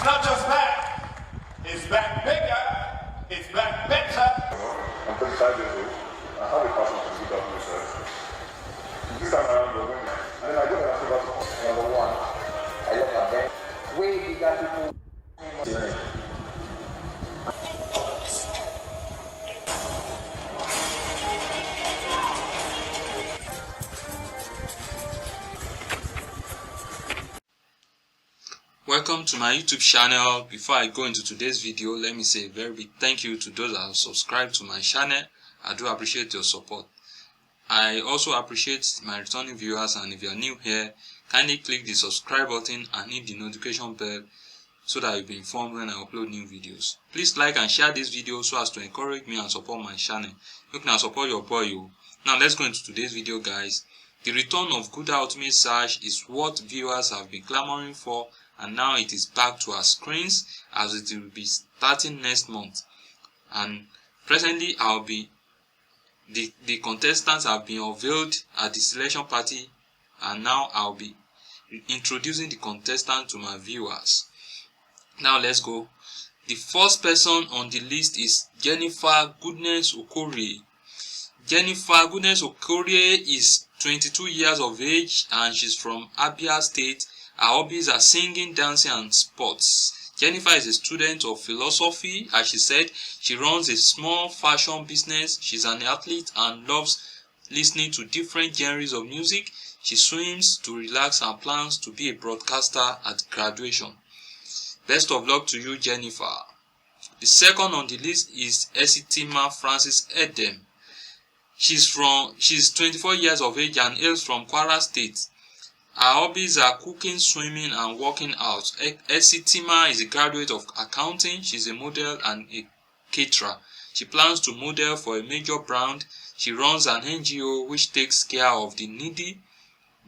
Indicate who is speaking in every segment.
Speaker 1: It's not just back. It's back bigger. It's back better.
Speaker 2: I'm 35 years old. I have a passion for good research. This time around the women. And then I go and ask about
Speaker 3: number one. I look at them. Way bigger people.
Speaker 4: Welcome to my YouTube channel. Before I go into today's video, let me say a very big thank you to those that have subscribed to my channel. I do appreciate your support. I also appreciate my returning viewers, and if you are new here, kindly click the subscribe button and hit the notification bell so that you'll be informed when I upload new videos. Please like and share this video so as to encourage me and support my channel. You can support your boy. Now let's go into today's video, guys. The return of Gulder Ultimate Search is what viewers have been clamoring for, and now it is back to our screens as it will be starting next month. And presently the contestants have been unveiled at the selection party, and now I'll be introducing the contestant to my viewers. Now let's go. The first person on the list is Jennifer Goodness Okorie. Jennifer Goodness Okorie is 22 years of age and she's from Abia State. Her hobbies are singing, dancing, and sports. Jennifer is a student of philosophy. As she said, she runs a small fashion business. She's an athlete and loves listening to different genres of music. She swims to relax and plans to be a broadcaster at graduation. Best of luck to you, Jennifer. The second on the list is Esitima Francis Edem. She's 24 years of age and hails from Kwara State. Her hobbies are cooking, swimming, and working out. Esitima is a graduate of accounting. She's a model and a caterer. She plans to model for a major brand. She runs an NGO which takes care of the needy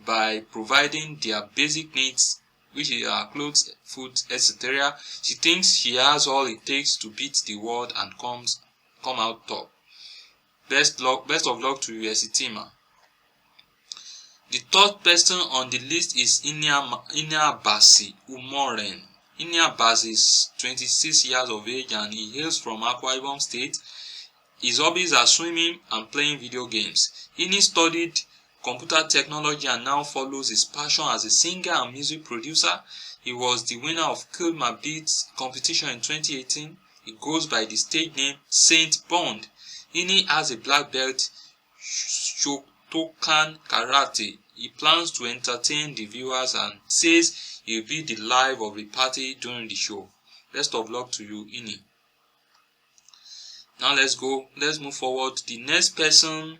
Speaker 4: by providing their basic needs, which are clothes, food, etc. She thinks she has all it takes to beat the world and come out top. Best of luck to you, Esitima. The third person on the list is Inia Basi Umoren. Inia Basi is 26 years of age and he hails from Akwa Ibom State. His hobbies are swimming and playing video games. Ini studied computer technology and now follows his passion as a singer and music producer. He was the winner of Kill My Beats competition in 2018. He goes by the stage name Saint Bond. Ini has a black belt Shotokan Karate. He plans to entertain the viewers and says he'll be the life of the party during the show. Best of luck to you, Ini. Now let's move forward. The next person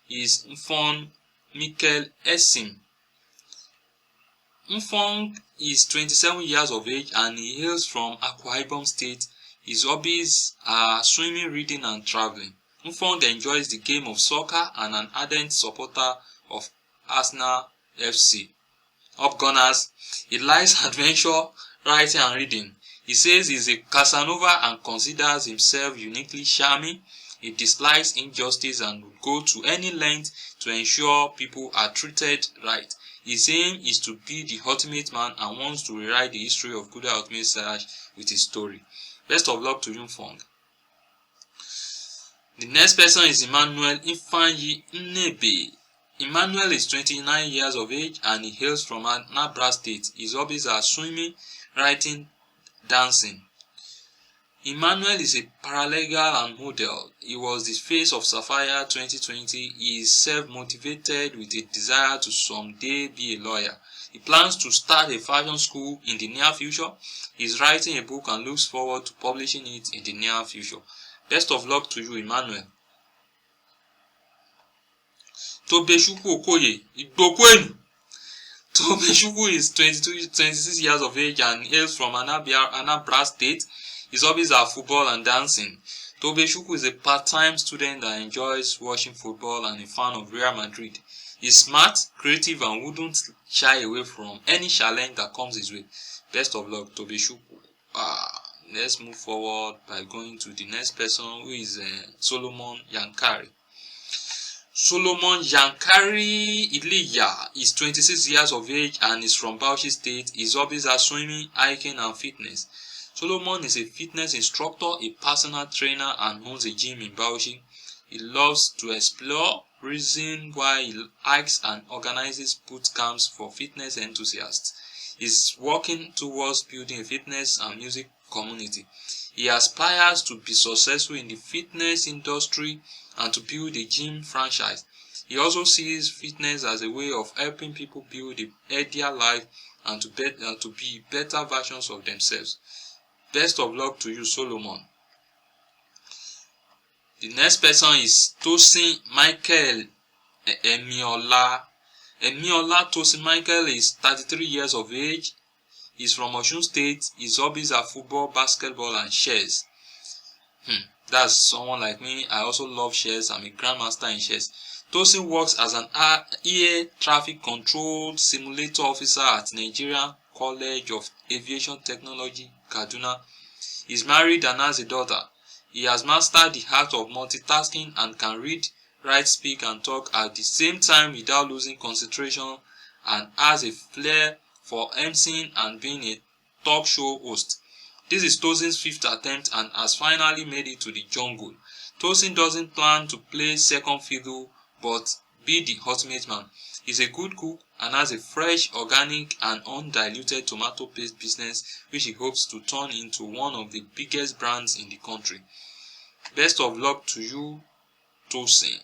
Speaker 4: is Mfong Michael Essim. Mfong is 27 years of age and he hails from Akwa Ibom State. His hobbies are swimming, reading, and traveling. Mfong enjoys the game of soccer and an ardent supporter of Arsenal FC. Up Gunners. He likes adventure, writing, and reading. He says he's a Casanova and considers himself uniquely charming. He dislikes injustice and would go to any length to ensure people are treated right. His aim is to be the ultimate man and wants to rewrite the history of Gulder Ultimate Search with his story. Best of luck to Mfong. The next person is Emmanuel Ifeanyi Nnebe. Emmanuel is 29 years of age and he hails from Anambra State. His hobbies are swimming, writing, dancing. Emmanuel is a paralegal and model. He was the face of Sapphire 2020. He is self-motivated with a desire to someday be a lawyer. He plans to start a fashion school in the near future. He is writing a book and looks forward to publishing it in the near future. Best of luck to you, Emmanuel. Tobechukwu Okoye, Igbokwenu. Tobechukwu is 26 years of age and hails from Anambra State. His hobbies are football and dancing. Tobechukwu is a part-time student that enjoys watching football and a fan of Real Madrid. He's smart, creative, and wouldn't shy away from any challenge that comes his way. Best of luck, Tobechukwu. Let's move forward by going to the next person, who is Solomon Yankari. Solomon Yankari Iliya is 26 years of age and is from Bauchi State. His hobbies are swimming, hiking and fitness. Solomon is a fitness instructor, a personal trainer and owns a gym in Bauchi. He loves to explore, reason while he hikes and organizes boot camps for fitness enthusiasts. He is working towards building a fitness and music community. He aspires to be successful in the fitness industry and to build a gym franchise. He also sees fitness as a way of helping people build a healthier life and to be better versions of themselves. Best of luck to you, Solomon. The next person is Tosin Michael Emiola. Emiola Tosin Michael is 33 years of age. He is from Osun State. His hobbies are football, basketball and chess. That's someone like me. I also love chess. I'm a grandmaster in chess. Tosin works as an air traffic control simulator officer at Nigerian College of Aviation Technology, Kaduna. He is married and has a daughter. He has mastered the art of multitasking and can read, write, speak and talk at the same time without losing concentration, and has a flair for emceeing and being a talk show host. This is Tosin's 5th attempt and has finally made it to the jungle. Tosin doesn't plan to play second fiddle but be the ultimate man. He's a good cook and has a fresh, organic and undiluted tomato paste business which he hopes to turn into one of the biggest brands in the country. Best of luck to you, Tosin.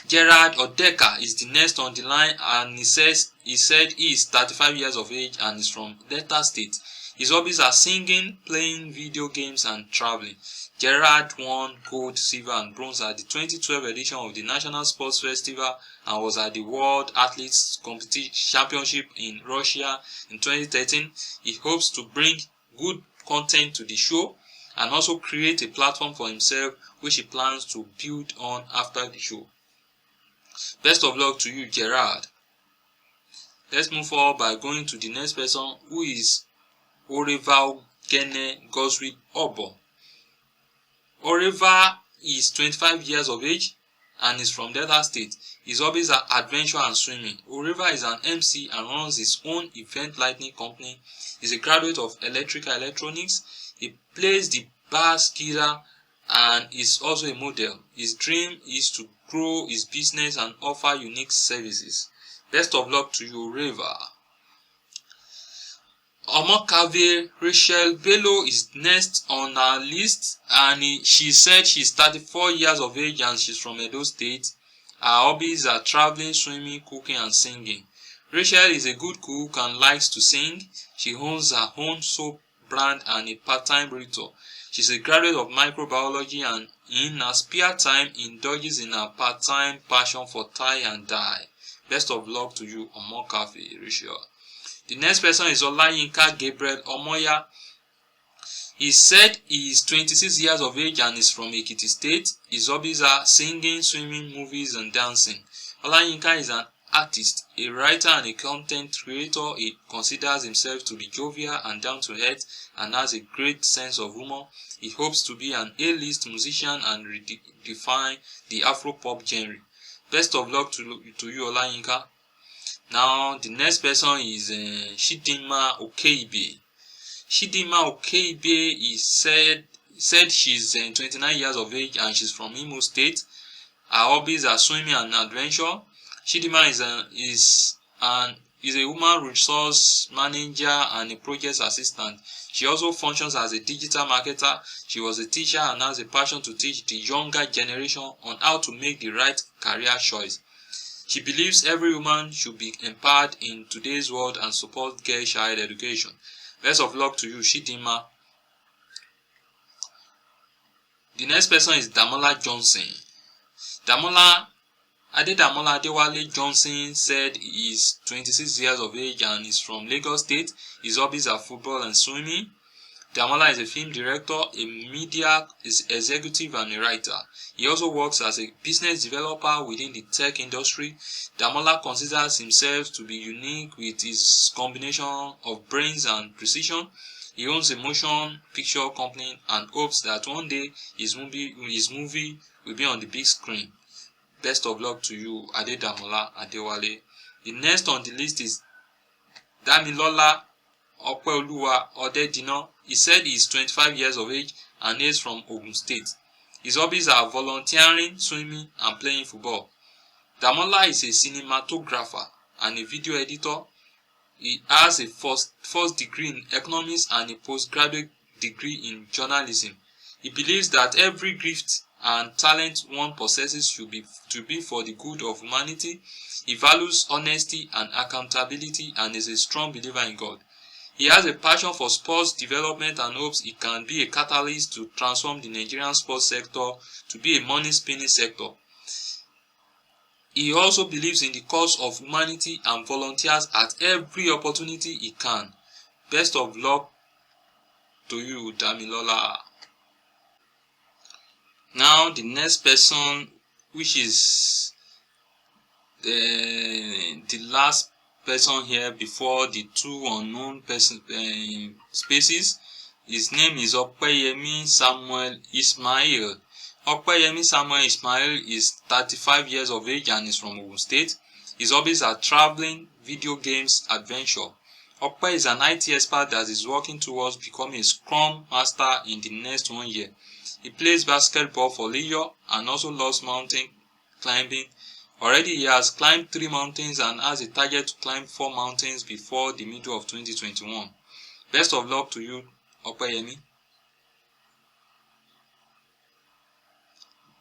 Speaker 4: Gerard Odeka is the next on the line and he said he is 35 years of age and is from Delta State. His hobbies are singing, playing video games and traveling. Gerard won gold, silver and bronze at the 2012 edition of the National Sports Festival and was at the World Athletes Championship in Russia in 2013. He hopes to bring good content to the show and also create a platform for himself which he plans to build on after the show. Best of luck to you, Gerard. Let's move forward by going to the next person, who is Oreval Gene Goswick Obo. Oreva is 25 years of age and is from Delta State. His hobbies are adventure and swimming. Oreva is an MC and runs his own event lighting company. He is a graduate of electrical electronics. He plays the bass guitar and is also a model. His dream is to grow his business and offer unique services. Best of luck to you, Oreva. Omokave Rachel Bello is next on our list and she said she's 34 years of age and she's from Edo State. Her hobbies are traveling, swimming, cooking and singing. Rachel is a good cook and likes to sing. She owns her own soap brand and a part-time realtor. She's a graduate of microbiology and in her spare time indulges in her part-time passion for tie and dye. Best of luck to you, Omokave Rachel. The next person is Olayinka Gabriel Omoya. He said he is 26 years of age and is from Ekiti State. His hobbies are singing, swimming, movies and dancing. Olayinka is an artist, a writer and a content creator. He considers himself to be jovial and down to earth and has a great sense of humor. He hopes to be an A-list musician and redefine the Afro-pop genre. Best of luck to you, Olayinka. Now, the next person is Chidinma Okeibe. Chidinma Okeibe is said she's 29 years of age and she's from Imo State. Her hobbies are swimming and adventure. Chidinma is a human resource manager and a project assistant. She also functions as a digital marketer. She was a teacher and has a passion to teach the younger generation on how to make the right career choice. She believes every woman should be empowered in today's world and support girl-child education. Best of luck to you, Chidinma. The next person is Damola Johnson. Adedamola Adewale Johnson said he is 26 years of age and is from Lagos State. His hobbies are football and swimming. Damola is a film director, a media executive and a writer. He also works as a business developer within the tech industry. Damola considers himself to be unique with his combination of brains and precision. He owns a motion picture company and hopes that one day his movie will be on the big screen. best of luck to you, Adedamola Adewale. The next on the list is Damilola Opeoluwa Odedino. He said he is 25 years of age and is from Ogun State. His hobbies are volunteering, swimming, and playing football. Damola is a cinematographer and a video editor. He has a first degree in economics and a postgraduate degree in journalism. He believes that every gift and talent one possesses should be for the good of humanity. He values honesty and accountability and is a strong believer in God. He has a passion for sports development and hopes it can be a catalyst to transform the Nigerian sports sector to be a money-spinning sector. He also believes in the cause of humanity and volunteers at every opportunity he can. Best of luck to you, Damilola. Now the next person, which is the last person here before the two unknown spaces. His name is Opeyemi Samuel Ismail. Opeyemi Samuel Ismail is 35 years of age and is from Ogun State. His hobbies are traveling, video games, adventure. Ope is an IT expert that is working towards becoming a Scrum Master in the next 1 year. He plays basketball for leisure and also loves mountain climbing. Already he has climbed 3 mountains and has a target to climb 4 mountains before the middle of 2021. Best of luck to you, Opeyemi.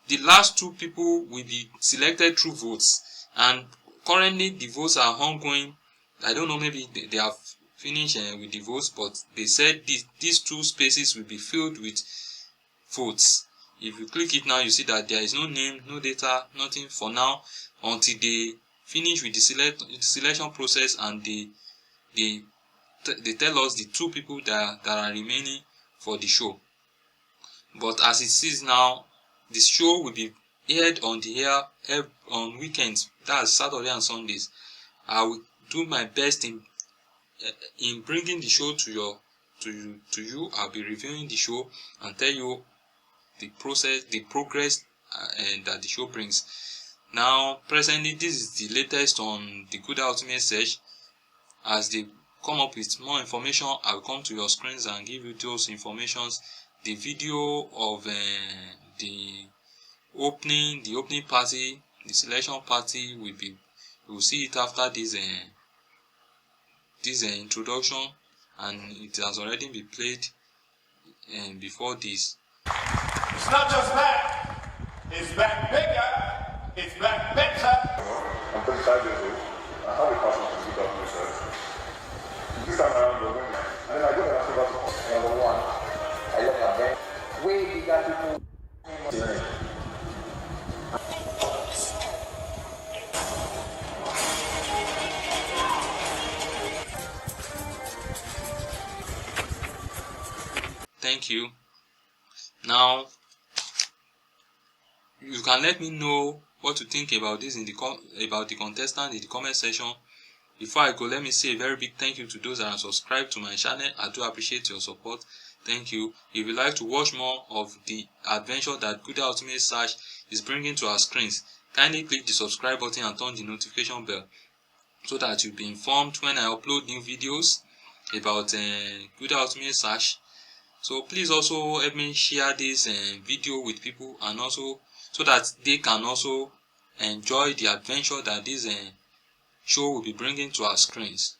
Speaker 4: The last 2 people will be selected through votes, and currently the votes are ongoing. I don't know, maybe they have finished with the votes, but they said these 2 spaces will be filled with votes. If you click it now, you see that there is no name, no data, nothing for now until they finish with the selection process and they tell us the 2 people that are remaining for the show. But as it is now, the show will be aired on the air on weekends, that's Saturday and Sundays. I will do my best in bringing the show to you. I'll be reviewing the show and tell you the progress that the show brings. Now, presently, this is the latest on the Kuda Ultimate Search. As they come up with more information, I'll come to your screens and give you those informations. The video of the opening party, the selection party we will see it after this introduction, and it has already been played before this.
Speaker 1: It's not just back, it's back bigger, it's back better.
Speaker 2: I'm 35 years old. I have a passion for good research. This time around, we're winning. And then I go and ask about
Speaker 3: Number 1, I love adventure. Way bigger people.
Speaker 4: Thank you. Now, you can let me know what you think about this about the contestant in the comment section. Before I go, let me say a very big thank you to those that are subscribed to my channel. I do appreciate your support. Thank you. If you'd like to watch more of the adventure that Kuda Ultimate Search is bringing to our screens, kindly click the subscribe button and turn the notification bell so that you'll be informed when I upload new videos about Kuda Ultimate Search. So please also help me share this video with people, and also so that they can also enjoy the adventure that this show will be bringing to our screens.